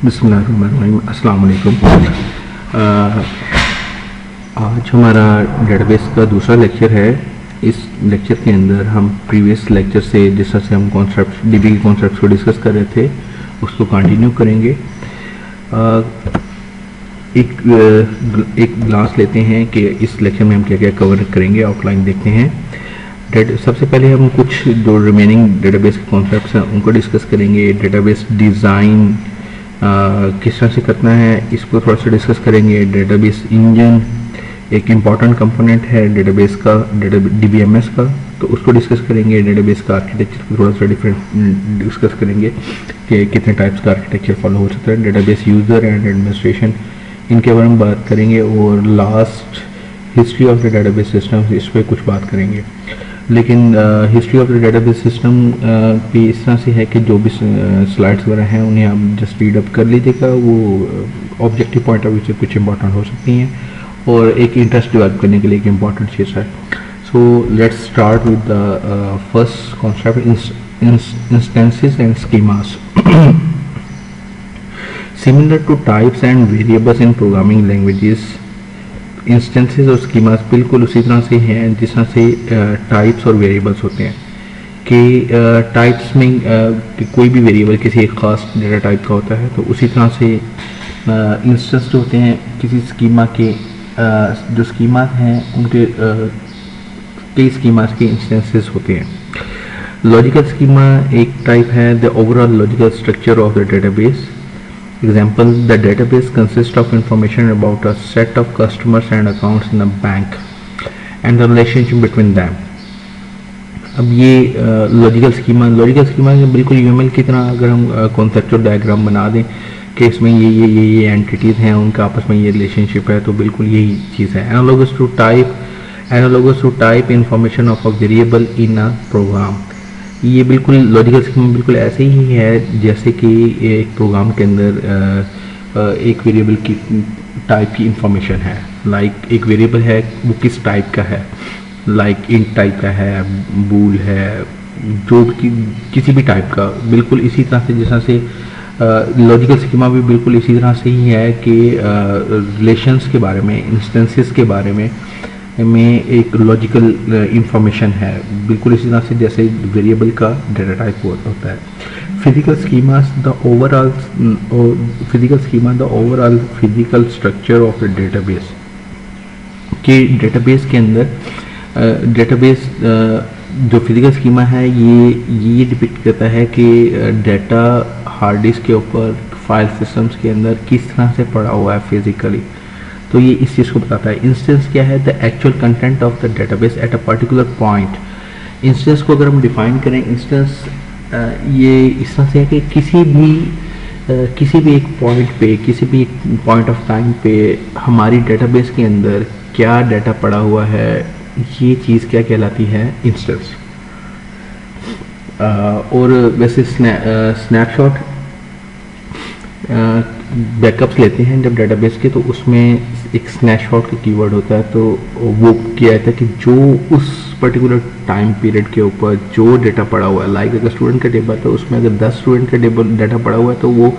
बिस्मिल्लाहिर्रहमानिर्रहीम। अस्सलाम वालेकुम। आज हमारा डेटाबेस का दूसरा लेक्चर है। इस लेक्चर के अंदर हम प्रीवियस लेक्चर से जिस तरह से हम कॉन्सेप्ट डीबी के कॉन्सेप्ट्स को डिस्कस कर रहे थे उसको कंटिन्यू करेंगे। एक ग्लांस लेते हैं कि इस लेक्चर में हम क्या क्या कवर करेंगे, आउटलाइन देखते हैं। सबसे पहले हम कुछ जो रिमेनिंग डेटाबेस के कॉन्सेप्ट्स हैं उनको डिस्कस करेंगे। डेटाबेस डिज़ाइन किस तरह से करना है इसको थोड़ा सा डिस्कस करेंगे। डेटाबेस इंजन एक इम्पॉर्टेंट कंपोनेंट है डेटाबेस का, DBMS का, तो उसको डिस्कस करेंगे। डेटाबेस का आर्किटेक्चर को थोड़ा सा डिफरेंट डिस्कस करेंगे कि कितने टाइप्स का आर्किटेक्चर फॉलो हो सकता है। डेटाबेस यूज़र एंड एडमिनिस्ट्रेशन इनके बारे में बात करेंगे। और last history of the database system, इस पर कुछ बात करेंगे। लेकिन history of the database system भी इस तरह से है कि जो भी स्लाइड्स वगैरह हैं उन्हें आप जस्ट रीड अप कर लीजिएगा। वो ऑब्जेक्टिव पॉइंट ऑफ व्यू से कुछ इंपॉर्टेंट हो सकती हैं और एक इंटरेस्ट डेवलप करने के लिए एक इम्पॉर्टेंट चीज़ है। So let's start with the first concept, instances and schemas. Similar two types and variables in programming languages, instances और स्कीमास बिल्कुल उसी तरह से हैं जिस तरह से टाइप्स और वेरिएबल्स होते हैं। कि टाइप्स में कि कोई भी वेरिएबल किसी एक ख़ास डेटा टाइप का होता है, तो उसी तरह से इंस्टेंस जो होते हैं किसी स्कीमा के, जो स्कीमा हैं उनके कई स्कीमास के इंस्टेंसेस होते हैं। लॉजिकल स्कीमा एक टाइप है, the overall logical structure of the database. Example, the database consists of information about a set of customers and accounts in a bank and the relationship between them. अब ये logical schema बिल्कुल UML की तरह अगर हम conceptual diagram बना दें कि इसमें ये एंटिटीज़ हैं, उनका आपस में ये रिलेशनशिप है, तो बिल्कुल यही चीज़ है। Analogous to type information of a variable in a program, ये बिल्कुल लॉजिकल स्कीमा बिल्कुल ऐसे ही है जैसे कि एक प्रोग्राम के अंदर एक वेरिएबल की टाइप की इंफॉर्मेशन है। लाइक एक वेरिएबल है वो किस टाइप का है, लाइक इंट टाइप का है, बूल है, जो किसी भी टाइप का, बिल्कुल इसी तरह से जैसा से लॉजिकल स्कीमा भी बिल्कुल इसी तरह से ही है कि रिलेशंस के बारे में, इंस्टेंसेस के बारे में एक लॉजिकल इंफॉर्मेशन है, बिल्कुल इसी तरह से जैसे वेरिएबल का डेटा टाइप होता है। Physical schema the overall physical structure of the database, कि डेटाबेस के अंदर डेटाबेस जो फिजिकल स्कीमा है ये डिपिक्ट करता है कि डेटा हार्ड डिस्क के ऊपर फाइल सिस्टम्स के अंदर किस तरह से पड़ा हुआ है फिजिकली, तो ये इस चीज़ को बताता है। इंस्टेंस क्या है, the actual content of the database at a particular point. Instance को अगर हम डिफाइन करें, इंस्टेंस ये इस तरह से है कि किसी भी एक पॉइंट पे, किसी भी पॉइंट ऑफ टाइम पे हमारी डेटाबेस के अंदर क्या डाटा पड़ा हुआ है, ये चीज़ क्या कहलाती है, इंस्टेंस। और वैसे स्नैपशॉट बैकअप्स लेते हैं जब डेटाबेस के, तो उसमें एक स्नैपशॉट का कीवर्ड होता है, तो वो किया जाता है कि जो उस पर्टिकुलर टाइम पीरियड के ऊपर जो डेटा पड़ा हुआ है, लाइक अगर स्टूडेंट का टेबल है तो उसमें अगर 10 स्टूडेंट का डाटा पड़ा हुआ है तो वो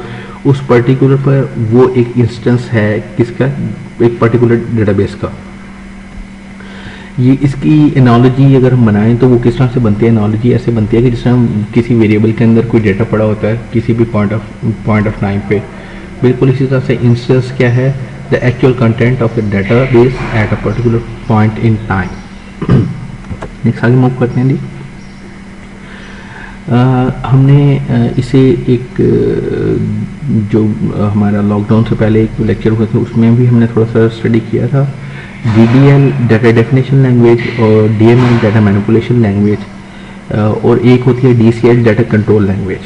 उस पर्टिकुलर पर वो एक इंस्टेंस है किसका, एक पर्टिकुलर डेटाबेस का। ये इसकी एनालॉजी अगर हम बनाएं तो वो किस तरह से बनती है, एनालॉजी ऐसे बनती है कि जिस तरह किसी वेरिएबल के अंदर कोई डेटा पड़ा होता है किसी भी पॉइंट ऑफ टाइम पे, बिल्कुल इसी तरह से इंस्टेंस क्या है, the actual content of the database at a particular point in time. Next आगे मूव करते हैं जी। हमने इसे एक जो हमारा लॉकडाउन से पहले एक लेक्चर हुआ था उसमें भी हमने थोड़ा सा स्टडी किया था। DDL डाटा डेफिनेशन लैंग्वेज और DML डाटा मैनिपुलेशन लैंग्वेज, और एक होती है DCL डाटा कंट्रोल लैंग्वेज।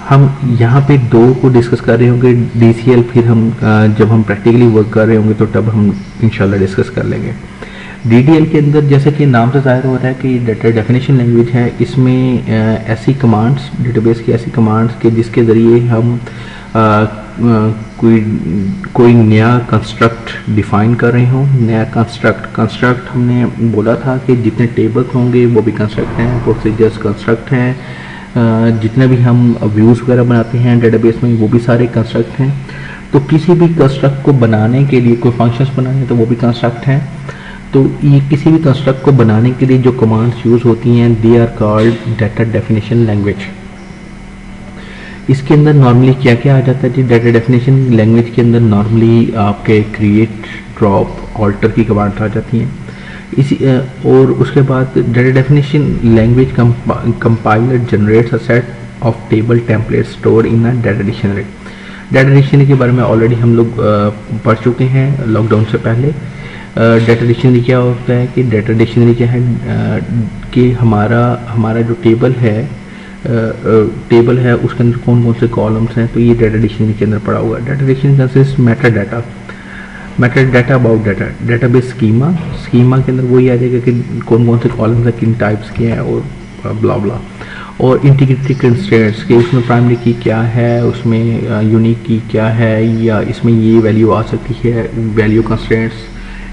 हम यहाँ पे दो को डिस्कस कर रहे होंगे, DCL फिर हम जब हम प्रैक्टिकली वर्क कर रहे होंगे तो तब हम इंशाल्लाह डिस्कस कर लेंगे। DDL के अंदर जैसे कि नाम से जाहिर हो रहा है कि डाटा डेफिनेशन लैंग्वेज है, इसमें ऐसी कमांड्स, डेटाबेस की ऐसी कमांड्स के जिसके ज़रिए हम कोई नया कंस्ट्रक्ट डिफाइन कर रहे हों। नया कंस्ट्रक्ट हमने बोला था कि जितने टेबल्स होंगे वो भी कंस्ट्रक्ट हैं, प्रोसीजर्स कंस्ट्रक्ट हैं, जितने भी हम व्यूज़ वगैरह बनाते हैं डेटाबेस में वो भी सारे कंस्ट्रक्ट हैं। तो किसी भी कंस्ट्रक्ट को बनाने के लिए कोई फंक्शंस बनाने तो वो भी कंस्ट्रक्ट हैं। तो ये किसी भी कंस्ट्रक्ट को बनाने के लिए जो कमांड्स यूज़ होती हैं they are called data definition language. इसके अंदर नॉर्मली क्या क्या आ जाता है जी, डाटा डेफिनेशन लैंग्वेज के अंदर नॉर्मली आपके क्रिएट, ड्रॉप, ऑल्टर की कमांड आ जाती हैं। इसी और उसके बाद data definition language compiler generates a set of table template store in a data dictionary. Data dictionary के बारे में ऑलरेडी हम लोग पढ़ चुके हैं लॉकडाउन से पहले। डाटा डिक्शनरी क्या होता है कि डाटा डिक्शनरी क्या है कि हमारा जो टेबल है उसके अंदर कौन कौन से कॉलम्स हैं, तो ये डाटा डिक्शनरी के अंदर पड़ा हुआ है। Data dictionary consist Meta data about database schema के अंदर वही आ जाएगा कि कौन कौन से कॉलम्स हैं, किन टाइप्स के हैं और ब्ला ब्ला। और इंटीग्रिटी कंस्ट्रेंट्स के उसमें प्राइमरी की क्या है, उसमें यूनिक की क्या है, या इसमें ये वैल्यू आ सकती है, वैल्यू कंस्ट्रेंट्स,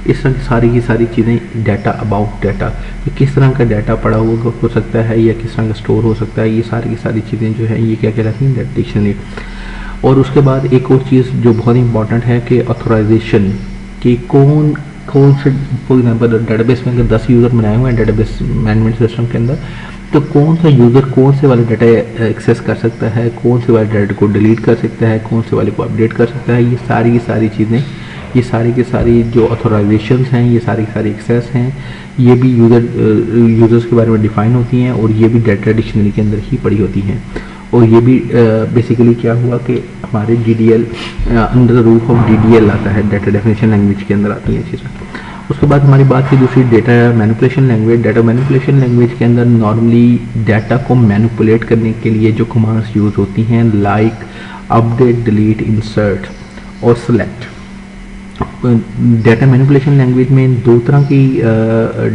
इस तरह की सारी चीज़ें डाटा अबाउट डाटा, कि किस तरह का डाटा पड़ा हुआ हो सकता है या किस तरह का स्टोर हो सकता है, ये सारी की सारी चीज़ें जो है ये क्या कहलाती हैं डाटा डिक्शनरी। और उसके बाद एक और चीज़ जो बहुत इंपॉर्टेंट है कि ऑथराइजेशन, कि कौन से, फॉर एग्जाम्पल डाटाबेस में अगर 10 यूज़र बनाए हुए हैं डाटाबेस मैनेजमेंट सिस्टम के अंदर, तो कौन सा यूज़र कौन से वाले डाटा एक्सेस कर सकता है, कौन से वाले डाटा को डिलीट कर सकता है, कौन से वाले को अपडेट कर सकता है, ये सारी की सारी चीज़ें, ये सारी की सारी जो ऑथराइजेशंस हैं, ये सारी की सारी एक्सेस हैं, ये भी यूज़र्स के बारे में डिफ़ाइन होती हैं और ये भी डाटा डिक्शनरी के अंदर ही पड़ी होती हैं। और ये भी बेसिकली क्या हुआ कि हमारे DDL under the roof of DDL आता है, डाटा डेफिनेशन लैंग्वेज के अंदर आती है चीज़ें। उसके बाद हमारी बात की दूसरी data manipulation language. Data manipulation language के अंदर नॉर्मली डाटा को मैनिपुलेट करने के लिए जो कमांड्स यूज़ होती हैं लाइक अपडेट, डिलीट, इंसर्ट और सेलेक्ट। डाटा मैनिपुलेशन लैंग्वेज में दो तरह की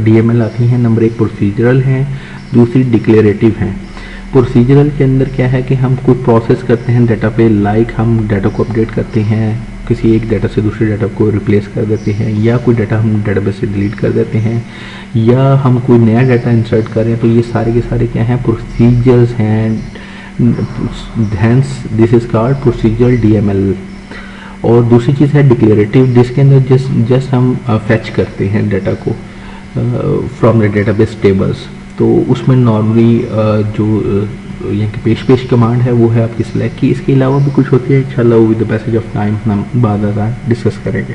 DML आती हैं। नंबर एक प्रोसीजरल हैं, दूसरी डिक्लेरेटिव हैं। प्रोसीजरल के अंदर क्या है कि हम कोई प्रोसेस करते हैं डाटा पे, लाइक हम डाटा को अपडेट करते हैं, किसी एक डाटा से दूसरे डाटा को रिप्लेस कर देते हैं, या कोई डाटा हम डाटाबेस से डिलीट कर देते हैं, या हम कोई नया डाटा इंसर्ट करें, तो ये सारे के सारे क्या हैं, प्रोसीजर्स हैं। Hence this is called procedural DML। और दूसरी चीज़ है डिक्लेरेटिव, जिसके अंदर जस्ट हम फैच करते हैं डाटा को फ्रॉम द डाटाबेस टेबल्स। तो उसमें नॉर्मली जो यहाँ की पेश कमांड है वो है आपकी सिलेक्ट की। इसके अलावा भी कुछ होती है, इंशाल्लाह with the passage of time हम बाद डिस्कस करेंगे।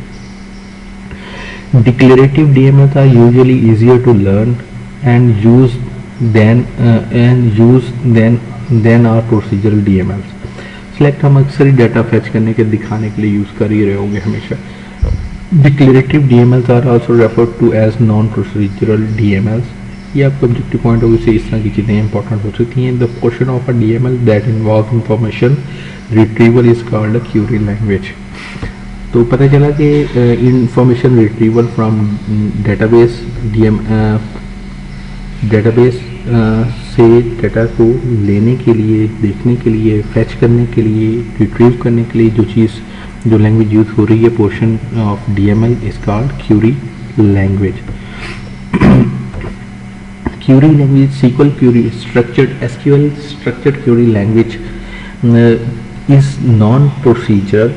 Declarative DMLs are usually easier to learn and use than are procedural DMLs। Select हम अक्सर डाटा फैच करने के दिखाने के लिए यूज़ कर ही रहे होंगे हमेशा। Declarative DMLs are also referred to as non procedural DMLs। ये आपको ऑब्जेक्टिव पॉइंट ऑफ व्यू से इस तरह की चीज़ें इंपॉर्टेंट हो सकती हैं। The portion of a DML that involve information retrieval is called a Curie language. तो पता चला कि इंफॉर्मेशन रिट्रीवल फ्रॉम डेटाबेस से डाटा को लेने के लिए, देखने के लिए, फैच करने के लिए, रिट्रीव करने के लिए जो लैंग्वेज यूज हो रही है portion of DML is called Curie language. Query language, SQL query, SQL structured query language is non-procedural.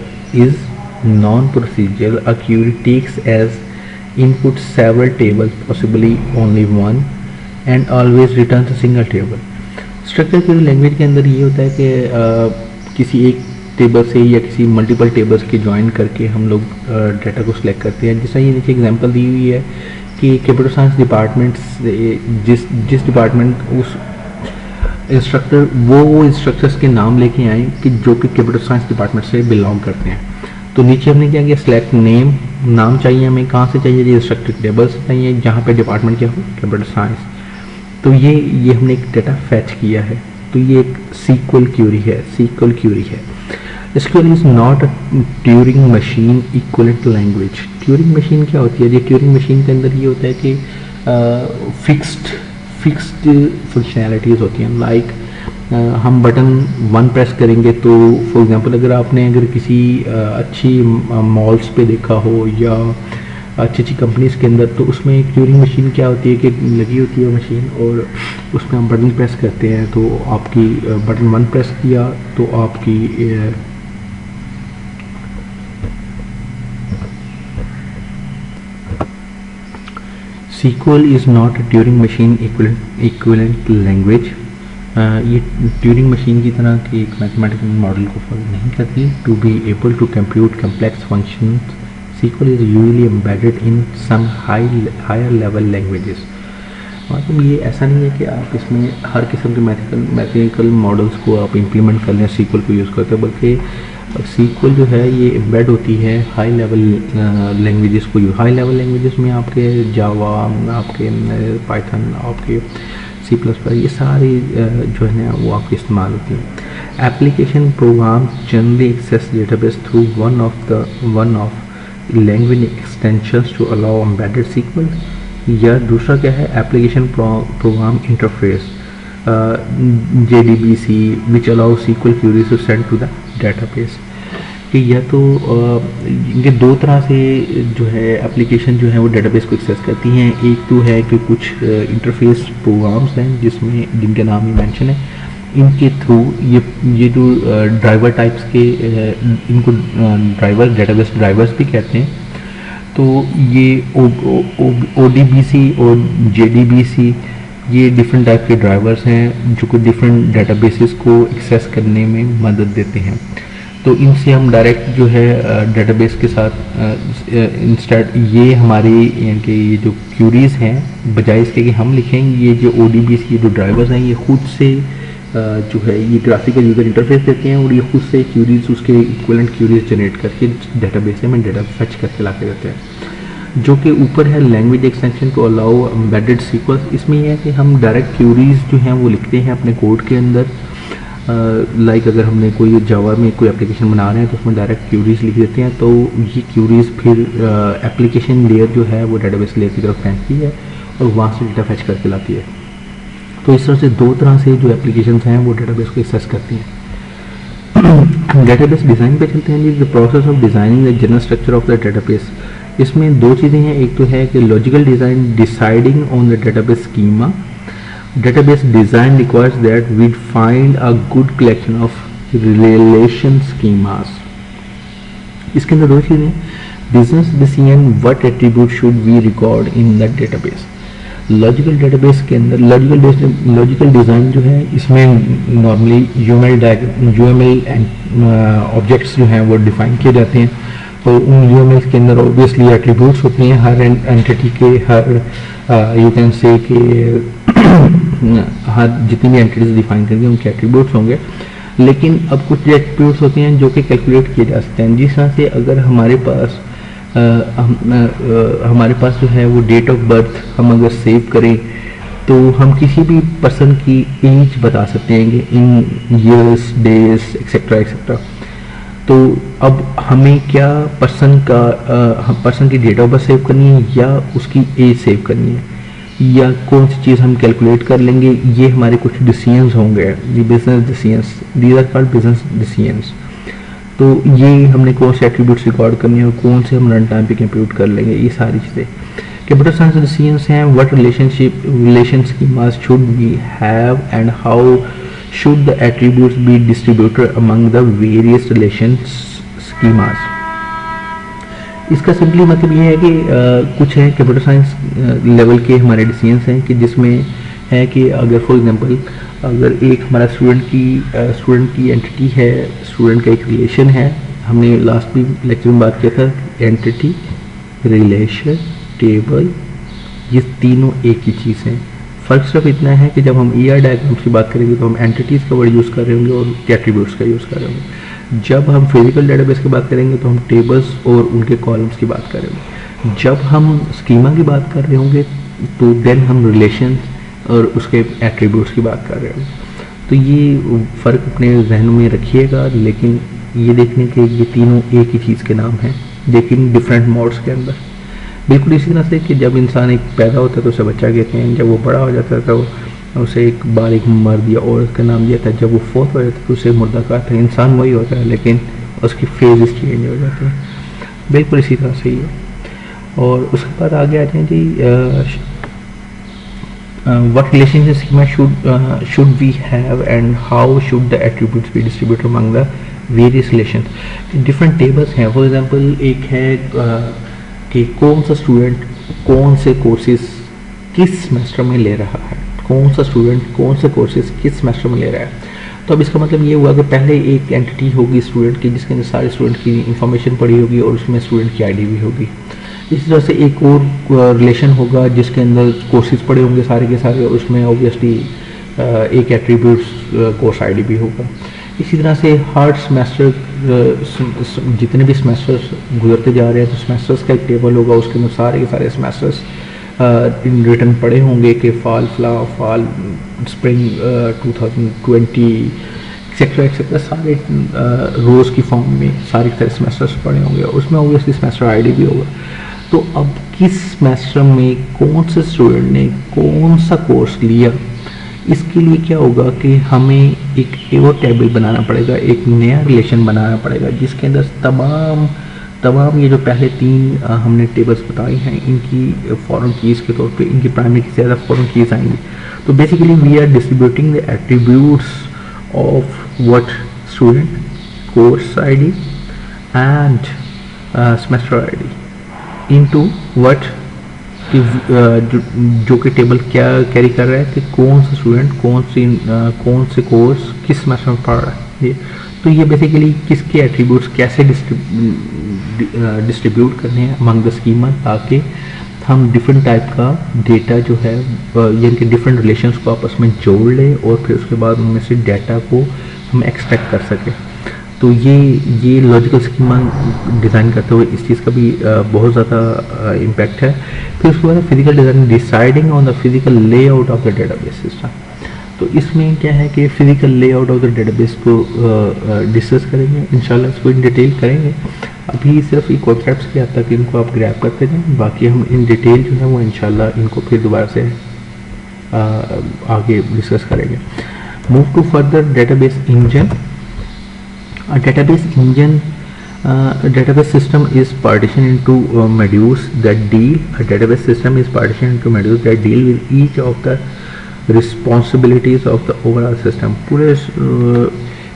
A query takes as input several tables, possibly only one, and always returns a single table. Structured query language के अंदर ये होता है कि किसी एक table से या किसी मल्टीपल टेबल्स के ज्वाइन करके हम लोग डाटा को सिलेक्ट करते हैं। जैसा ये नीचे एग्जांपल दी हुई है कि कंप्यूटर साइंस डिपार्टमेंट जिस डिपार्टमेंट उस इंस्ट्रक्टर वो इंस्ट्रक्टर्स के नाम लेके आए कि जो कि कंप्यूटर साइंस डिपार्टमेंट से बिलोंग करते हैं। तो नीचे हमने क्या किया, सिलेक्ट नेम, नाम चाहिए हमें, कहाँ से चाहिए, ये इंस्ट्रक्टर टेबल से चाहिए जहाँ पे डिपार्टमेंट क्या हो, कंप्यूटर साइंस। तो ये हमने एक डाटा फैच किया है। तो ये एक SQL क्यूरी है। SQL is not a Turing machine equivalent language. Turing machine क्या होती है? ये ट्यूरिंग मशीन के अंदर ये होता है कि फिक्स्ड फंक्शनैलिटीज़ होती हैं। लाइक हम बटन 1 प्रेस करेंगे तो फॉर एग्जांपल अगर किसी अच्छी मॉल्स पे देखा हो या अच्छी अच्छी कंपनीज़ के अंदर, तो उसमें एक ट्यूरिंग मशीन क्या होती है कि लगी होती है मशीन, और उसमें हम बटन प्रेस करते हैं, तो आपकी बटन 1 प्रेस किया तो आपकी SQL is not a Turing machine equivalent language. ये ट्यूरिंग मशीन की तरह के एक मैथमेटिकल मॉडल को फॉलो नहीं करती। To be able to compute complex functions, SQL is usually embedded in some higher level languages. मतलब ये ऐसा नहीं है कि आप इसमें हर किस्म के मैथमेटिकल मॉडल्स को आप इम्प्लीमेंट कर लें SQL को यूज़ करते, बल्कि SQL जो है ये एम्बेड होती है हाई लेवल लैंग्वेजेस को। हाई लेवल लैंग्वेजेस में आपके जावा, आपके पाइथन, आपके C++, ये सारी जो है ना वो आपकी इस्तेमाल होती है। Application program generally access database through one of language extensions to allow embedded SQL, या दूसरा क्या है application program interface JDBC which allow SQL queries to send to the database. कि या तो इनके दो तरह से जो है एप्लीकेशन जो है वो डेटाबेस को एक्सेस करती हैं। एक तो है कि कुछ इंटरफेस प्रोग्राम्स हैं जिनके नाम ही मेंशन है, इनके थ्रू ये जो ड्राइवर टाइप्स के इनको ड्राइवर डेटाबेस ड्राइवर्स भी कहते हैं। तो ये ODBC और JDBC ये डिफरेंट टाइप के ड्राइवर्स हैं जो कुछ डिफरेंट डेटाबेसेस को एक्सेस करने में मदद देते हैं। तो इनसे हम डायरेक्ट जो है डेटाबेस के साथ इंस्टेड ये हमारी यानी ये जो क्यूरीज हैं, बजाय इसके कि हम लिखें, ये जो ODBC जो ड्राइवर्स हैं ये खुद से जो है ये ग्राफिकल यूजर इंटरफेस देते हैं और ये खुद से क्यूरीज उसके इक्विवेलेंट क्यूरीज जनरेट करके डेटाबेस में डेटा फेच करके लाके देते हैं। जो कि ऊपर है language extension to allow embedded SQL, इसमें यह है कि हम डायरेक्ट क्यूरीज जो हैं वो लिखते हैं अपने कोड के अंदर। लाइक अगर हमने कोई जावा में कोई एप्लीकेशन बना रहे हैं तो उसमें डायरेक्ट क्यूरीज लिख देते हैं, तो ये क्यूरीज फिर एप्लीकेशन लेयर जो है वो डेटाबेस लेयर की तरफ फेंकती है और वहाँ से डेटा फेच करके लाती है। तो इस तरह से दो तरह से जो एप्लीकेशंस हैं वो डेटाबेस को एक्सेस करती हैं। डेटाबेस डिज़ाइन पे चलते हैं जी। The process of designing the general structure of the database, इसमें दो चीज़ें हैं। एक तो है कि logical design deciding on the database schema. Database design requires that we find a good collection of relation schemas. इसके अंदर दो चीज़ें, business decision what attribute should we record in the database. Logical database के अंदर logical design जो है इसमें normally UML objects जो हैं वो डिफाइन किए जाते हैं। तो उन UML के अंदर ऑब्वियसली एट्रीब्यूट्स होते हैं हर एंटिटी के, हर यू कैन से के हर जितनी भी एंटिटीज डिफाइन करेंगे उनके एट्रीब्यूट्स होंगे। लेकिन अब कुछ एट्रीब्यूट्स होते हैं जो कि कैलकुलेट किए जा सकते हैं। जिस तरह से अगर हमारे पास जो है वो डेट ऑफ बर्थ हम अगर सेव करें तो हम किसी भी पर्सन की एज बता सकते हैं कि इन ईयर्स, डेज एक्सेट्रा एक्सेट्रा। तो अब हमें क्या पर्सन की डेट ऑफ बर्थ सेव करनी है या उसकी एज सेव करनी है या कौन सी चीज़ हम कैलकुलेट कर लेंगे, ये हमारे कुछ डिसीजंस होंगे। ये business decisions, these are called business decisions. तो ये हमने कौन से एट्रीब्यूट्स रिकॉर्ड करने हैं और कौन से हम रन टाइम पे कंप्यूट कर लेंगे, ये सारी चीज़ें कंप्यूटर साइंस डिसीजंस हैं। What relation schemas should we have and how should the attributes be distributed among the various relation schemas. इसका सिंपली मतलब ये है कि कुछ है कंप्यूटर साइंस लेवल के हमारे डिसीजंस हैं कि जिसमें है कि अगर फॉर एग्जांपल अगर एक हमारा स्टूडेंट की एंटिटी है, स्टूडेंट का एक रिलेशन है। हमने लास्ट भी लेक्चर में बात किया था एंटिटी, रिलेशन, टेबल, ये तीनों एक ही चीज़ हैं। फ़र्क सिर्फ इतना है कि जब हम ER डायग्राम्स की बात करेंगे तो हम एंटिटीज़ का वर्ड यूज़ कर रहे होंगे और एट्रीब्यूट्स का यूज़ कर रहे होंगे। जब हम फिजिकल डेटाबेस की बात करेंगे तो हम टेबल्स और उनके कॉलम्स की बात कर रहे होंगे। जब हम स्कीमा की बात कर रहे होंगे तो देन हम रिलेशन और उसके एट्रीब्यूट्स की बात कर रहे होंगे। तो ये फ़र्क अपने जहनों में रखिएगा, लेकिन ये देखने के ये तीनों एक ही चीज़ के नाम हैं लेकिन डिफरेंट मोड्स के अंदर। बिल्कुल इसी तरह से कि जब इंसान एक पैदा होता है तो उसे बच्चा कहते हैं, जब वो बड़ा हो जाता है तो उसे एक बारीक मर्द या औरत का नाम दिया था, जब वो फोत हो जाता है तो उसे मुर्दा कहा था। इंसान वही होता है लेकिन उसकी फेजेस चेंज हो जाती हैं। बिल्कुल इसी तरह से ही है। और उसके बाद आगे आते हैं जी what relationship schema should we have and how should the attributes be distributed among the various relations। different tables हैं। for example एक है कि कौन सा स्टूडेंट कौन से कोर्सेज किस सेमेस्टर में ले रहा है, कौन सा स्टूडेंट कौन से कोर्सेज किस सेमेस्टर में ले रहा है। तो अब इसका मतलब ये हुआ कि पहले एक एंटिटी होगी स्टूडेंट की जिसके अंदर सारे स्टूडेंट की इंफॉर्मेशन पड़ी होगी और उसमें स्टूडेंट की आईडी भी होगी। इसी तरह से एक और रिलेशन होगा जिसके अंदर कोर्सेज पड़े होंगे सारे के सारे और उसमें ऑब्वियसली एक एट्रीब्यूट्स कोर्स आईडी भी होगा। इसी तरह से हर सेमेस्टर जितने भी सेमेस्टर्स गुजरते जा रहे हैं तो सेमेस्टर्स का एक टेबल होगा, उसके अंदर सारे के सारे सेमेस्टर्स इन रिटर्न पड़े होंगे कि फॉल स्प्रिंग 2020 एक्सेट्रा एक्सेट्रा सारे रोज़ की फॉर्म में सारे तरह सेमेस्टर्स पड़े होंगे और उसमें ऑब्वियसली सेमेस्टर आईडी भी होगा। तो अब किस सेमेस्टर में कौन से स्टूडेंट ने कौन सा कोर्स लिया, इसके लिए क्या होगा कि हमें एक और टेबल बनाना पड़ेगा, एक नया रिलेशन बनाना पड़ेगा जिसके अंदर तमाम ये जो पहले तीन हमने टेबल्स बताई हैं इनकी फॉरेन कीज़ के तौर पे इनकी प्राइमरी की ज़्यादा फॉरेन कीज़ आएंगी। तो basically we are distributing the attributes of what student, course ID and semester ID into what जो कि टेबल क्या कैरी कर रहा है कि कौन सा स्टूडेंट कौन से कोर्स किस सेमेस्टर में पढ़ रहा है। तो ये बेसिकली किसके एट्रीब्यूट्स कैसे डिस्ट्रीब्यूट करने हैं अमंग द स्कीमा ताकि हम डिफरेंट टाइप का डेटा जो है यानी कि डिफरेंट रिलेशंस को आपस में जोड़ लें और फिर उसके बाद उनमें से डेटा को हम एक्सट्रैक्ट कर सकें। तो ये लॉजिकल स्कीमा डिज़ाइन करते हुए इस चीज़ का भी बहुत ज़्यादा इम्पैक्ट है। फिर उसके बाद physical design deciding on the physical layout of the database system. तो इसमें क्या है कि physical layout of the database को डिस्कस करेंगे, इंशाल्लाह इसको इन डिटेल करेंगे। अभी सिर्फ ये कॉन्सेप्ट्स के हद तक इनको आप ग्रैब करते जाएं, बाकी हम इन डिटेल जो है वो इंशाल्लाह इनको फिर दोबारा से आगे डिस्कस करेंगे। Move to further database engine. Database system is partitioned into modules that deal. A database system is partitioned into modules that deal with each of the responsibilities of the overall system।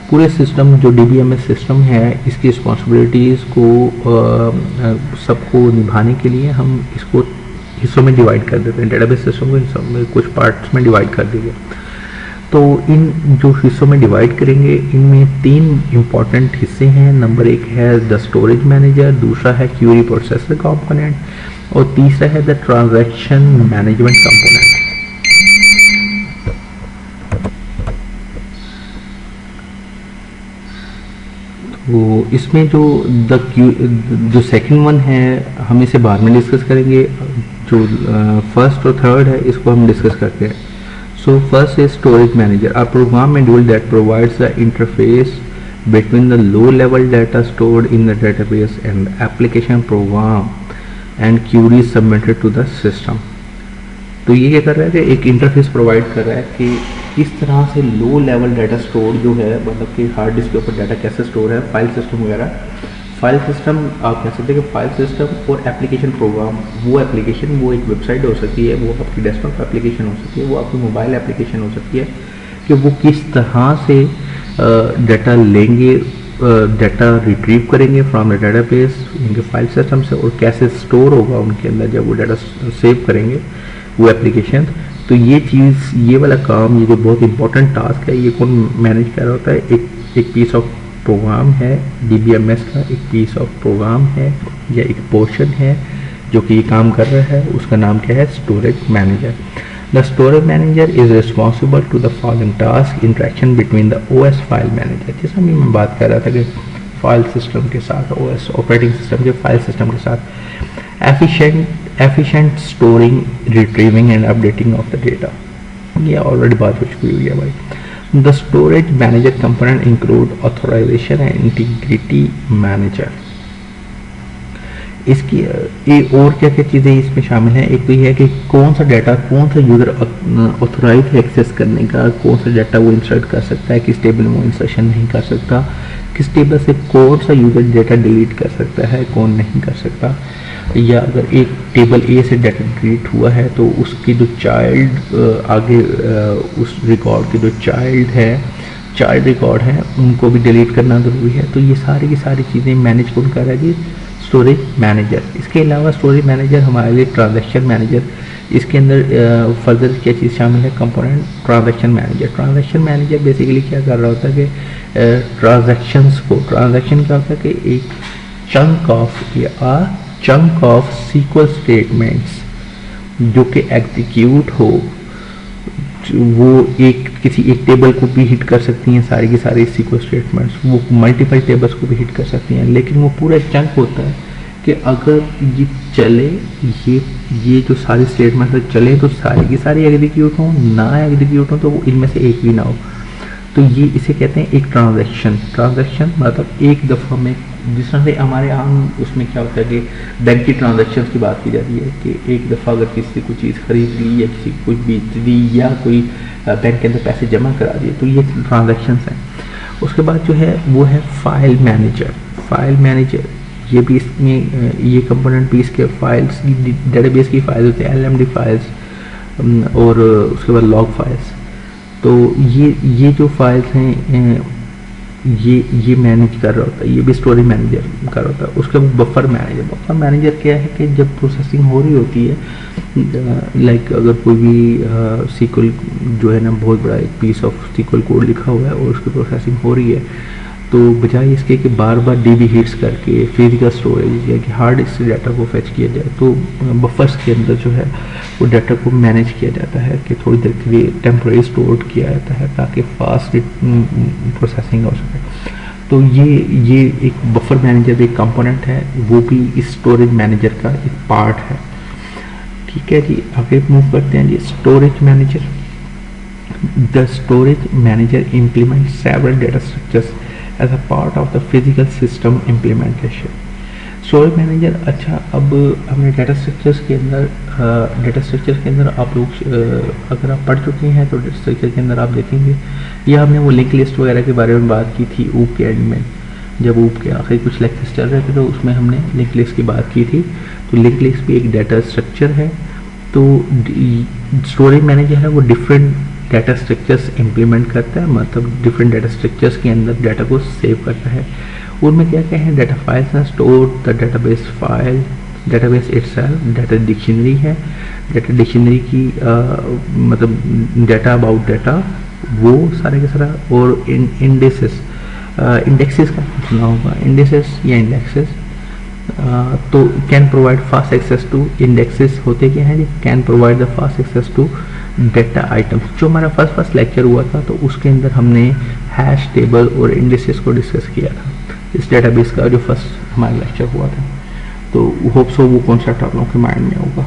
पूरे system जो DBMS system है इसकी responsibilities को सबको निभाने के लिए हम इसको हिस्सों में डिवाइड कर देते हैं। डेटाबेस सिस्टम को हिस्सों में कुछ पार्ट्स में डिवाइड कर दिए। तो इन जो हिस्सों में डिवाइड करेंगे इनमें तीन इम्पॉर्टेंट हिस्से हैं। नंबर एक है द स्टोरेज मैनेजर, दूसरा है क्यूरी प्रोसेसर कंपोनेंट और तीसरा है द ट्रांजैक्शन मैनेजमेंट कंपोनेंट। तो इसमें जो सेकंड वन है हम इसे बाद में डिस्कस करेंगे। जो फर्स्ट और थर्ड है इसको हम डिस्कस करते हैं। So first is storage manager, a program module that provides the interface between the low-level data stored in the database and the application program and queries submitted to the system। तो ये क्या कर रहा है कि एक इंटरफेस प्रोवाइड कर रहा है कि किस तरह से लो लेवल डाटा स्टोर जो है मतलब कि हार्ड डिस्क के ऊपर डाटा कैसे स्टोर है, फाइल सिस्टम वगैरह। फाइल सिस्टम आप कह सकते हैं कि फाइल सिस्टम और एप्लीकेशन प्रोग्राम, वो एप्लीकेशन वो एक वेबसाइट हो सकती है, वो आपकी डेस्कटॉप एप्लीकेशन हो सकती है, वो आपकी मोबाइल एप्लीकेशन हो सकती है कि वो किस तरह से डाटा लेंगे, डाटा रिट्रीव करेंगे फ्रॉम द डेटाबेस इनके फाइल सिस्टम से और कैसे स्टोर होगा उनके अंदर जब वो डाटा सेव करेंगे वो एप्लीकेशन। तो ये चीज़, ये वाला काम, ये जो बहुत इंपॉर्टेंट टास्क है ये कौन मैनेज कर रहा होता है? एक पीस ऑफ प्रोग्राम है DBMS का, एक पीस ऑफ प्रोग्राम है या एक पोर्शन है जो कि ये काम कर रहा है, उसका नाम क्या है? Storage manager. The storage manager is responsible to the following task interaction between the OS file manager. जैसा मैं बात कर रहा था कि फाइल सिस्टम के साथ, OS ऑपरेटिंग सिस्टम के फाइल सिस्टम के साथ efficient storing, retrieving and updating of the data। ये ऑलरेडी बात हो चुकी हुई है भाई। The storage manager component include authorization and integrity manager। इसकी और क्या क्या चीज़ें इसमें शामिल हैं? एक तो ये है कि कौन सा डाटा कौन सा यूज़र ऑथोराइज है एक्सेस करने का, कौन सा डाटा वो इंसर्ट कर सकता है, किस टेबल में वो इंसर्शन नहीं कर सकता, किस टेबल से कौन सा यूज़र डेटा डिलीट कर सकता है, कौन नहीं कर सकता, या अगर एक टेबल ए से डाटा डिलीट हुआ है तो उसके जो चाइल्ड आगे उस रिकॉर्ड के जो चाइल्ड रिकॉर्ड है उनको भी डिलीट करना ज़रूरी है। तो ये सारी की सारी चीज़ें मैनेज कौन कर रहा है जी, स्टोरेज मैनेजर। इसके अलावा स्टोरेज मैनेजर हमारे लिए ट्रांजैक्शन मैनेजर, इसके अंदर फर्दर क्या चीज़ शामिल है, component transaction manager. Transaction manager basically क्या कर रहा होता है कि ट्रांजैक्शंस को, ट्रांजैक्शन क्या होता है कि एक चंक ऑफ सीक्वल स्टेटमेंट्स जो कि एग्जीक्यूट हो, वो किसी एक टेबल को भी हिट कर सकती हैं, सारी की सारी सीक्वल स्टेटमेंट्स, वो मल्टीपल टेबल्स को भी हिट कर सकती हैं। लेकिन वो पूरा चंक होता है कि अगर ये चले, ये जो सारी स्टेटमेंट्स चले तो सारी की सारी एग्जीक्यूट हो, ना एग्जीक्यूट हो तो वो इनमें से एक भी ना हो। तो ये इसे कहते हैं एक ट्रांजैक्शन मतलब एक दफ़ा में, जिस तरह से हमारे आम उसमें क्या होता है कि बैंक की ट्रांजैक्शंस की बात की जाती है कि एक दफ़ा अगर किसी से कोई चीज़ खरीद ली या किसी को कुछ बेच दी या कोई बैंक के अंदर पैसे जमा करा दिए, तो ये ट्रांजैक्शंस हैं। उसके बाद जो है वो है फाइल मैनेजर। ये भी इसमें ये कंपोनेंट भी इसके फाइल्स डेटाबेस की फाइल्स होती है, LMD फाइल्स और उसके बाद लॉग फाइल्स। तो ये जो फाइल्स हैं ये मैनेज कर रहा होता है, ये भी स्टोरेज मैनेजर कर रहा होता है। उसके बाद बफर मैनेजर क्या है कि जब प्रोसेसिंग हो रही होती है, लाइक अगर कोई भी सीक्वल जो है ना, बहुत बड़ा एक पीस ऑफ सीक्वल कोड लिखा हुआ है और उसकी प्रोसेसिंग हो रही है, तो बजाय इसके कि बार बार DB हिट्स करके फिजिकल स्टोरेज या कि हार्ड डिस्क से डाटा को फैच किया जाए, तो बफर्स के अंदर जो है वो डाटा को मैनेज किया जाता है कि थोड़ी देर के लिए टेम्परेरी स्टोर किया जाता है ताकि फास्ट प्रोसेसिंग हो सके। तो ये एक बफर मैनेजर एक कंपोनेंट है, वो भी इस स्टोरेज मैनेजर का एक पार्ट है। ठीक है जी, आगे मूव करते हैं जी। Storage manager, the storage manager implement several data structures as a part of the physical system implementation। Storage manager, अच्छा अब हमने डाटा स्ट्रक्चर्स के अंदर आप लोग अगर आप पढ़ चुके हैं तो डाटा स्ट्रक्चर के अंदर आप देखेंगे, या हमने वो लिंक लिस्ट वगैरह के बारे में बात की थी ऊप के एंड में, जब ऊप के आखिरी कुछ लेक्चर्स चल रहे थे तो उसमें हमने लिंक लिस्ट की बात की थी। तो लिंक लिस्ट भी एक डाटा स्ट्रक्चर है। तो स्टोरेज मैनेजर है वो डिफरेंट डाटा स्ट्रक्चर्स इम्प्लीमेंट करता है, मतलब डिफरेंट डाटा स्ट्रक्चर्स के अंदर डाटा को सेव करता है। उनमें क्या क्या है, डाटा फाइल्स हैं, store the database file, database itself, data dictionary है, डाटा डिक्शनरी की मतलब डाटा अबाउट डाटा, वो सारे के सारा, और इंडेक्सेस का सुना होगा, इंडेक्सेस या इंडेक्सेस। तो can provide fast access to, indexes होते क्या हैं जी, can provide the fast access to data items. जो हमारा फर्स्ट लेक्चर हुआ था तो उसके अंदर हमने हैश टेबल और इंडेक्सेस को डिस्कस किया था, इस डेटाबेस का जो फर्स्ट हमारा लेक्चर हुआ था। तो होप सो वो कॉन्सेप्ट आप लोगों के माइंड में होगा।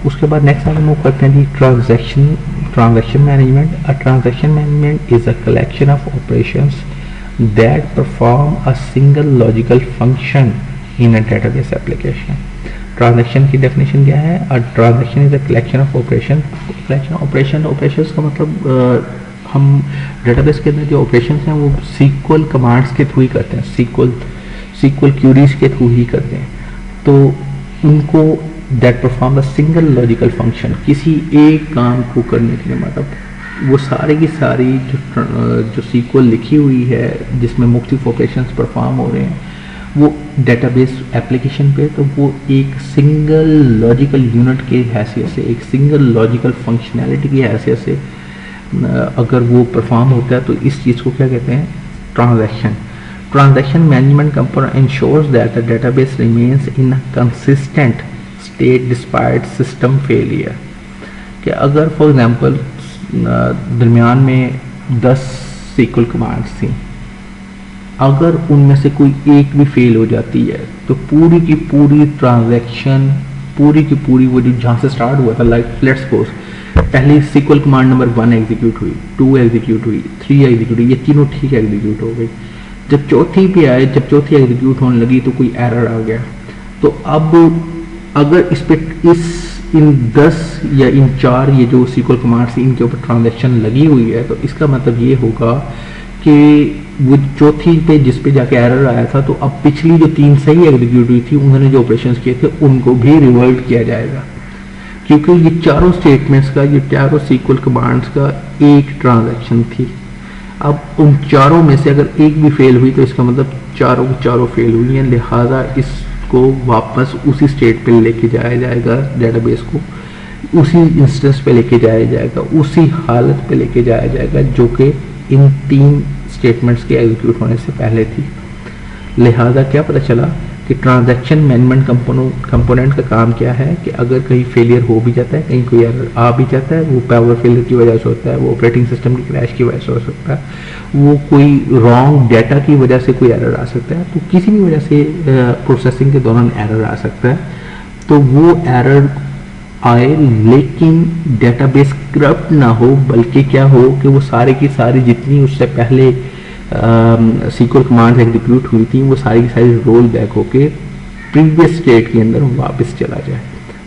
उसके बाद नेक्स्ट आगे मूव करते हैं जी, transaction management. A transaction management is a collection of operations that perform a single logical function in a database application। Transaction की डेफिनेशन क्या है, a transaction is a collection of operation का मतलब हम डेटाबेस के अंदर जो ऑपरेशन हैं वो सीक्वल कमांड्स के थ्रू ही करते हैं, सीक्वल क्यूरीज के थ्रू ही करते हैं। तो उनको that perform the single logical function, किसी एक काम को करने के लिए, मतलब वो सारी की सारी जो सीक्वल लिखी हुई है जिसमें मुख्तलिफ ऑपरेशंस परफॉर्म हो रहे हैं वो डेटाबेस एप्लीकेशन पे, तो वो एक सिंगल लॉजिकल यूनिट के हैसियत से, एक सिंगल लॉजिकल फंक्शनैलिटी की हैसियत से अगर वो परफॉर्म होता है तो इस चीज़ को क्या कहते हैं, transaction management component ensures that the database remains in a consistent state despite system failure. कि अगर फॉर एग्जांपल दरमियान में 10 सीक्वल कमांड्स थी, अगर उनमें से कोई एक भी फेल हो जाती है तो पूरी की पूरी ट्रांजैक्शन, पूरी की पूरी वो जो जहाँ से स्टार्ट हुआ था, लाइक लेट्स सपोज पहली सीक्वल कमांड नंबर 1 एग्जीक्यूट हुई, 2 एग्जीक्यूट हुई, 3 एग्जीक्यूट हुई, ये तीनों ठीक एग्जीक्यूट हो गई। जब चौथी पे आए, जब चौथी एग्जीक्यूट होने लगी तो कोई एरर आ गया। तो अब अगर इन 10 या इन 4 ये जो सीक्वल कमांड्स इनके ऊपर ट्रांजैक्शन लगी हुई है, तो इसका मतलब ये होगा कि वो चौथी पे जिस पे जाके एरर आया था, तो अब पिछली जो 3 सही एग्जीक्यूट हुई थी, उन्होंने जो ऑपरेशंस किए थे उनको भी रिवर्ट किया जाएगा, क्योंकि ये चारों स्टेटमेंट्स का, ये चारों सीक्वल कमांड्स का एक ट्रांजैक्शन थी। अब उन चारों में से अगर एक भी फेल हुई तो इसका मतलब चारों की चारों फेल हुई हैं, लिहाजा इसको वापस उसी स्टेट पे लेके जाया जाएगा, डेटाबेस को उसी इंस्टेंस पे लेके जाया जाएगा, उसी हालत पे लेके जाया जाएगा जो कि इन 3 स्टेटमेंट्स के एग्जीक्यूट होने से पहले थी। लिहाजा क्या पता चला कि ट्रांजैक्शन मैनेजमेंट कंपोनेंट का काम क्या है कि अगर कहीं फेलियर हो भी जाता है, कहीं कोई एरर आ भी जाता है, वो पावर फेलियर की वजह से होता है, वो ऑपरेटिंग सिस्टम की क्रैश की वजह से हो सकता है, वो कोई रॉन्ग डेटा की वजह से कोई एरर आ सकता है, तो किसी भी वजह से प्रोसेसिंग के दौरान एरर आ सकता है। तो वो एरर आए लेकिन डेटाबेस करप्ट ना हो, बल्कि क्या हो कि वो सारी की सारी जितनी उससे पहले सीक्वल कमांड एग्जीक्यूट हुई थी, वो सारी की सारी रोल बैक होके प्रीवियस स्टेट के अंदर वापस चला जाए।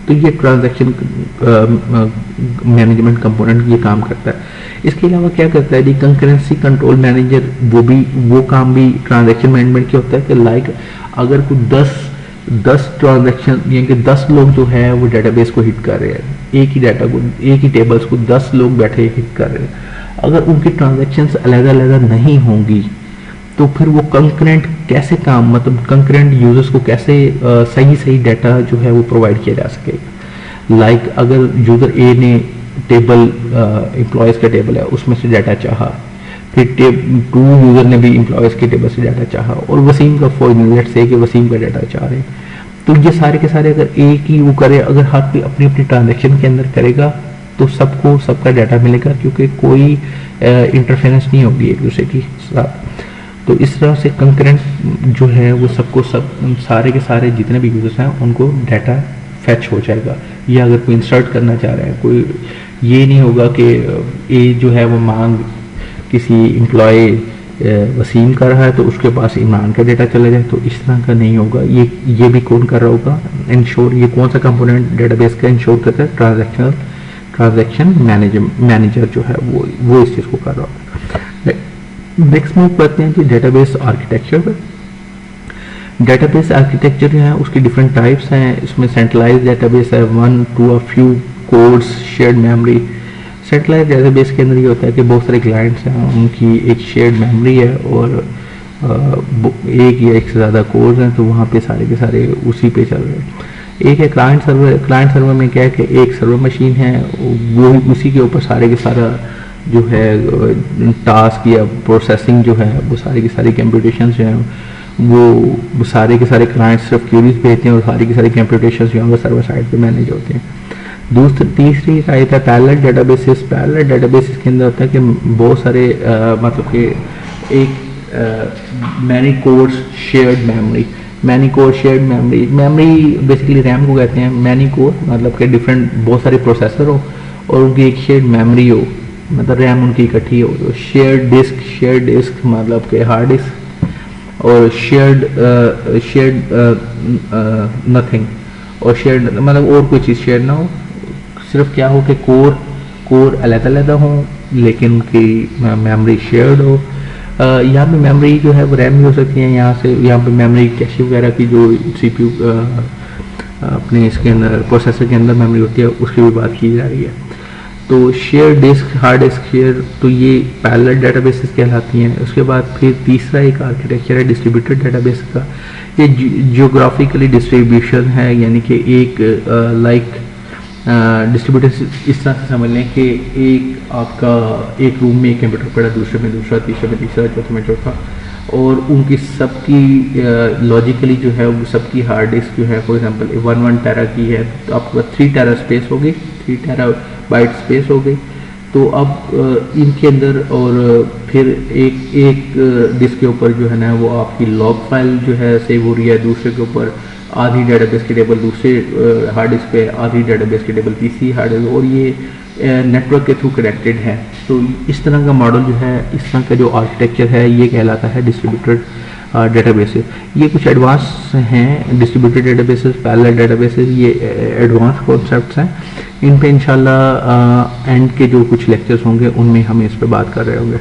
तो ये ट्रांजैक्शन मैनेजमेंट कंपोनेंट ये काम करता है। इसके अलावा क्या करता है जी, कंकरेंसी कंट्रोल मैनेजर, वो काम भी ट्रांजैक्शन मैनेजमेंट क्या होता है कि लाइक अगर कोई 10 ट्रांजैक्शन यानी कि 10 लोग जो है वो डेटाबेस को हिट कर रहे हैं, एक ही डाटा को, एक ही टेबल्स को 10 लोग बैठे हिट कर रहे हैं, अगर उनकी ट्रांजैक्शंस अलग-अलग नहीं होंगी तो फिर वो कंकरेंट कैसे काम, मतलब कंकरेंट यूजर्स को कैसे सही डाटा जो है वो प्रोवाइड किया जा सकेगा। लाइक अगर यूजर ए ने टेबल एम्प्लॉयज़ का टेबल है उसमें से डाटा चाहा, फिर 2 यूजर ने भी एम्प्लॉयज़ के टेबल से डाटा चाहा, और वसीम का फॉर लेट्स से कि वसीम का डाटा चाह रहे हैं, तो ये सारे के सारे अगर एक ही वो करे, अगर हर कोई अपनी अपनी ट्रांजैक्शन के अंदर करेगा तो सबको सबका डाटा मिलेगा, क्योंकि कोई इंटरफेरेंस नहीं होगी एक दूसरे की साथ। तो इस तरह से कंकरेंट जो है वो सबको सारे के सारे जितने भी यूजर्स हैं उनको डाटा फैच हो जाएगा। या अगर कोई इंसर्ट करना चाह रहे हैं, कोई ये नहीं होगा कि ए जो है वो मांग किसी एम्प्लॉय वसीम कर रहा है तो उसके पास इमरान का डेटा चला जाए, तो इस तरह का नहीं होगा। ये भी कौन कर रहा होगा, इंश्योर, ये कौन सा कंपोनेंट डेटाबेस का इंश्योर करता है, ट्रांजैक्शन मैनेजर जो है वो इस चीज़ को कर रहा होगा। नेक्स्ट मूव करते हैं कि डेटाबेस आर्किटेक्चर पर। डेटाबेस आर्किटेक्चर जो है उसकी डिफरेंट टाइप्स हैं। इसमें सेंट्रलाइज्ड डेटाबेस है, 1 to a few codes, shared memory. Centralised database के अंदर ये होता है कि बहुत सारे क्लाइंट्स हैं, उनकी एक शेयर्ड मेमोरी है और एक या एक से ज़्यादा कोड्स हैं, तो वहाँ पे सारे के सारे उसी पे चल रहे हैं। एक है क्लाइंट सर्वर। क्लाइंट सर्वर में क्या है कि एक सर्वर मशीन है, वो उसी के ऊपर सारे के सारा जो है टास्क या प्रोसेसिंग जो है वो सारी की सारी कंप्यूटेशन जो है वो सारे के सारे क्लाइंट सिर्फ क्यूरीज भेजते हैं और सारी की सारी कंप्यूटेशन जो है वो सर्वर साइड पे मैनेज होते हैं। तीसरी टाइप है पैरेलल डेटाबेसेस। पैरेलल डेटाबेसेस के अंदर होता है कि बहुत सारे मतलब कि एक many course shared memory, many core shared memory basically RAM को कहते हैं। मैनी कोर मतलब कि डिफरेंट बहुत सारे प्रोसेसर हो और उनकी एक शेयर्ड मेमोरी हो, मतलब रैम उनकी इकट्ठी हो। तो शेयर्ड डिस्क मतलब कि हार्ड डिस्क, और शेयर्ड नथिंग, और शेयर्ड मतलब और कोई चीज़ शेयर ना हो, सिर्फ क्या हो कि कोर अलग हो लेकिन उनकी मेमोरी शेयर्ड हो। यहाँ पे मेमोरी जो है वो रैम भी हो सकती है, यहाँ पे मेमोरी कैशे वगैरह की जो सीपीयू अपने इसके अंदर प्रोसेसर के अंदर मेमोरी होती है उसकी भी बात की जा रही है। तो share disk, hard disk share, तो ये पैरेलल डेटाबेसेस कहलाती हैं। उसके बाद फिर तीसरा एक आर्किटेक्चर है डिस्ट्रीब्यूटेड डेटाबेस का। ये जियोग्राफिकली डिस्ट्रीब्यूशन है, यानी कि एक लाइक डिस्ट्रीब्यूटेड इस तरह से समझ लें कि एक आपका एक रूम में एक कंप्यूटर पड़ा, दूसरे में दूसरा, तीसरे में तीसरा, चौथे में चौथा, और उनकी सबकी लॉजिकली जो है वो सबकी हार्ड डिस्क जो है फॉर एग्जांपल 1 टेरा की है तो आपके पास 3 टेरा स्पेस हो गई, 3 टेरा बाइट स्पेस हो गई। तो अब इनके अंदर और फिर एक डिस्क के ऊपर जो है ना वो आपकी लॉग फाइल जो है सेव हो रही है, दूसरे के ऊपर आधी डेटाबेस की टेबल दूसरे हार्ड डिस्क पे, आधी डेटाबेस की टेबल तीसरी हार्ड डिस्क, और ये नेटवर्क के थ्रू कनेक्टेड है। तो इस तरह का मॉडल जो है, इस तरह का जो आर्किटेक्चर है ये कहलाता है डिस्ट्रीब्यूटेड डेटाबेसेस। ये कुछ एडवांस हैं डिस्ट्रीब्यूटेड डेटाबेसेस, पैरेलल डेटाबेसेस, ये एडवांस कॉन्सेप्ट्स हैं। इन पे इंशाल्लाह एंड के जो कुछ लेक्चर्स होंगे उनमें हम इस पे बात कर रहे होंगे।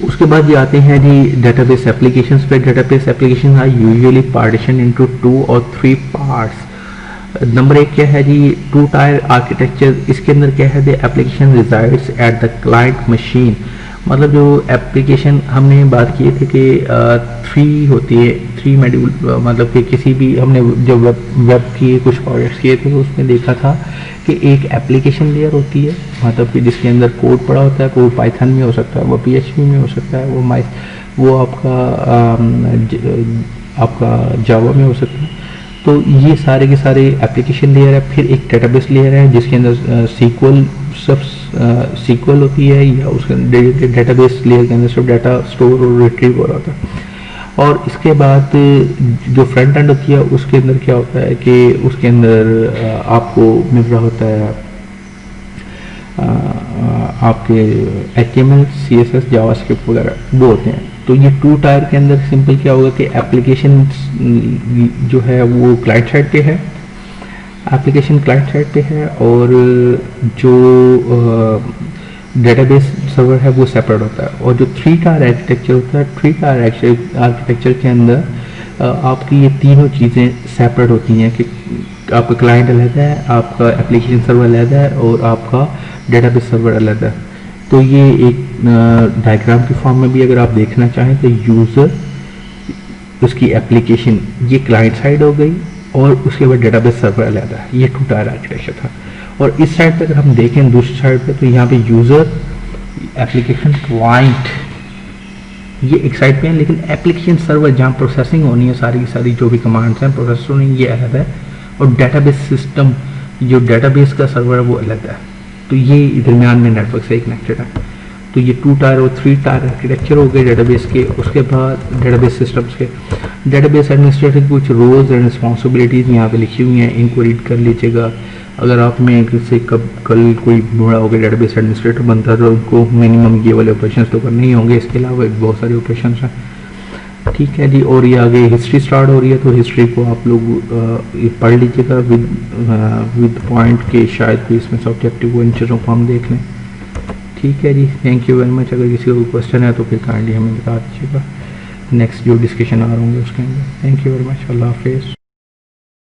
उसके बाद ये आते हैं जी डेटाबेस एप्लीकेशंस पे। Database application are usually partition into 2 और 3 पार्ट्स। नंबर एक क्या है जी, टू टायर आर्किटेक्चर। इसके अंदर क्या है, the application resides at the client machine. मतलब जो एप्लीकेशन हमने बात किए थे कि 3 होती है, 3 मॉड्यूल, मतलब कि किसी भी हमने जो वेब की कुछ प्रोजेक्ट्स किए थे तो उसमें देखा था कि एक एप्लीकेशन लेयर होती है, मतलब कि जिसके अंदर कोड पड़ा होता है, वो पाइथन में हो सकता है, वो PHP में हो सकता है, वो आपका जावा में हो सकता है। तो ये सारे के सारे एप्लीकेशन लेयर है। फिर एक डेटाबेस लेयर है जिसके अंदर सीक्वल होती है, या उसके डेटाबेस लेयर के अंदर सब डाटा स्टोर और रिट्रीव हो रहा होता है। और इसके बाद जो फ्रंट एंड होती है उसके अंदर क्या होता है कि उसके अंदर आपको मिल रहा होता है आपके HTML, CSS, जावास्क्रिप्ट वगैरह वो होते हैं। तो ये 2 टायर के अंदर सिंपल क्या होगा कि एप्लीकेशन जो है वो क्लाइंट साइड पे है, एप्लीकेशन क्लाइंट साइड पे है, और जो डेटाबेस सर्वर है वो सेपरेट होता है। और जो 3 टायर आर्किटेक्चर होता है, 3 टायर आर्किटेक्चर के अंदर आपकी ये तीनों चीज़ें सेपरेट होती हैं कि आपका क्लाइंट अलग है, आपका एप्लीकेशन सर्वर अलग है, और आपका डेटाबेस सर्वर अलग है। तो ये एक डायग्राम की फॉर्म में भी अगर आप देखना चाहें तो यूज़र, उसकी एप्लीकेशन, ये क्लाइंट साइड हो गई, और उसके बाद डेटाबेस सर्वर अलग है। ये 2 टायर आर्किटेक्चर था। और इस साइड पे अगर हम देखें दूसरी साइड पे, तो यहाँ पे यूज़र, एप्लीकेशन, क्लाइंट, ये एक साइड पे है, लेकिन एप्लीकेशन सर्वर जहाँ प्रोसेसिंग होनी है, सारी की सारी जो भी कमांड्स हैं प्रोसेस होनी है, ये अलग है। और डेटाबेस सिस्टम, जो डेटाबेस का सर्वर है वो अलग है। तो ये दरमियान में नेटवर्क से कनेक्टेड है। तो ये 2 टायर और 3 टायर आर्किटेक्चर हो गए डेटाबेस के। उसके बाद डेटाबेस सिस्टम्स के, डेटाबेस एडमिनिस्ट्रेटर की कुछ रोल्स एंड रिस्पॉन्सिबिलिटीज़ यहाँ पे लिखी हुई हैं, इनको रीड कर लीजिएगा। अगर आप में से कल कोई बड़ा हो गया डेटाबेस एडमिनिस्ट्रेटर बनता है तो उनको मिनिमम ये वाले ऑपरेशन तो करने ही होंगे, इसके अलावा बहुत सारे ऑपरेशन हैं। ठीक है जी। और ये आगे हिस्ट्री स्टार्ट हो रही है, तो हिस्ट्री को आप लोग पढ़ लीजिएगा विद पॉइंट के, शायद कोई इसमें सब्जेक्टिव वो इन चीज़ों को हम देख लें। ठीक है जी, थैंक यू वेरी मच। अगर किसी को क्वेश्चन है तो फिर काइंडली हमें बता दीजिएगा नेक्स्ट जो डिस्कशन आ रहे होंगे उसके अंदर। थैंक यू वेरी मच, अल्लाह हाफिज़।